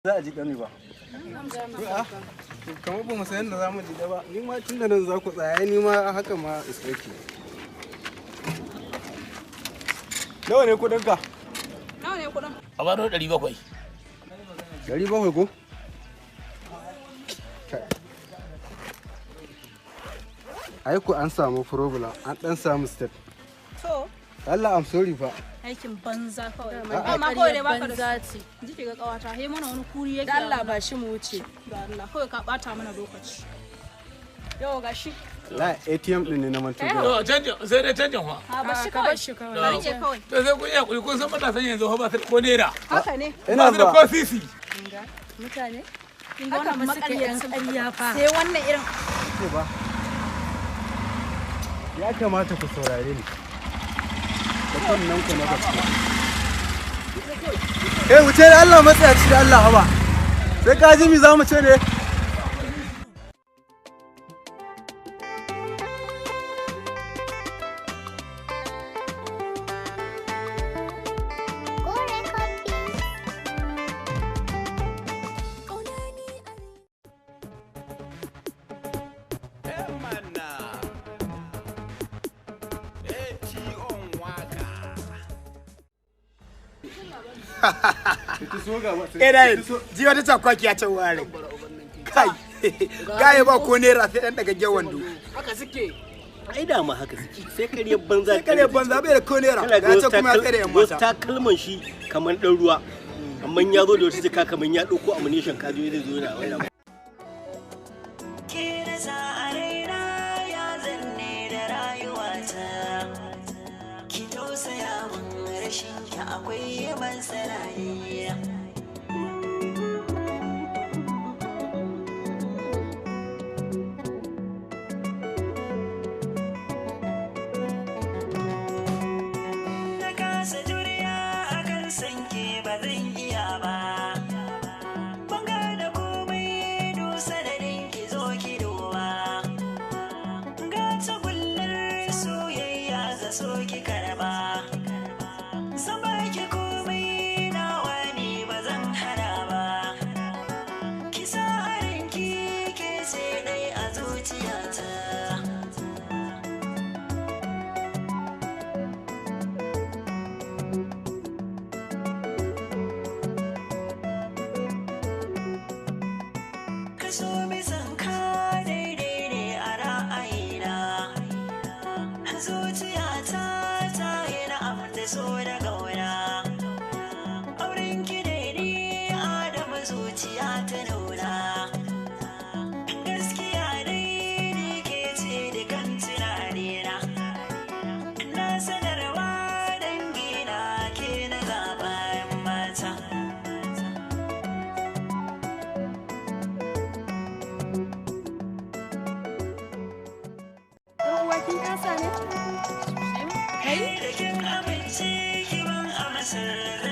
za a ji ƙani ba. Kamar ba mu san yadda za mu ji ba. Ni ma tun da nan za ku tsaya ni ma haka ma is okay. Nawa ne kuɗinka? Nawa ne kuɗin? A bano 700. 700 ko? Ai ku an samu problem, an dan samu step. To, Allah I'm sorry fa. aikin banza kawai. Amma kawai dai baka da ci. Ji ga kawata, he mana wani kuri yake. Allah ba shi mu wuce. Da Allah, kawai ka bata mana lokaci. Yau gashi. La ATM din ne na manto. To canjin sai dai canjin fa. Ha ba shi kawai. Ka rike kawai. To sai kun yi hakuri kun san matasan yanzu ba su ko naira. Haka ne. Ba su da ko sisi. Mutane Haka makariyacin ƙarya fa. Sai wannan irin ba. Ya kamata ku saurare ni. Da kunnan ku na gaskiya. Wuce da Allah matsayaci da Allah haba. Sai ka ji mi za mu ce ne? Ji wata cakwaki ya can ware. Kai, gaye ba ko naira sai ɗan daga wando. Haka suke. Ai da ma haka suke. Sai kare banza. Sai kare banza bai da ko naira. Ya ce kuma ya tsere yan mata. Ta kalman shi kamar ɗan ruwa. Amma ya zo da wata jika kamar ya ɗauko ammunition kaji zai zo yana wannan. Akwai ban sarari na kasa juriya akan sanke ba zan iya ba banga da komai dusa da dinki zo ki duba ga tagullar soyayya za so ki karba so da gauna auren ki daidai adama zuciya ta nuna gaskiya dai ni ke ce da kan tunanina na sanarwa dangina ke na zaɓen mata Wakin kasa ne? Kai da kin amince ki ban amsar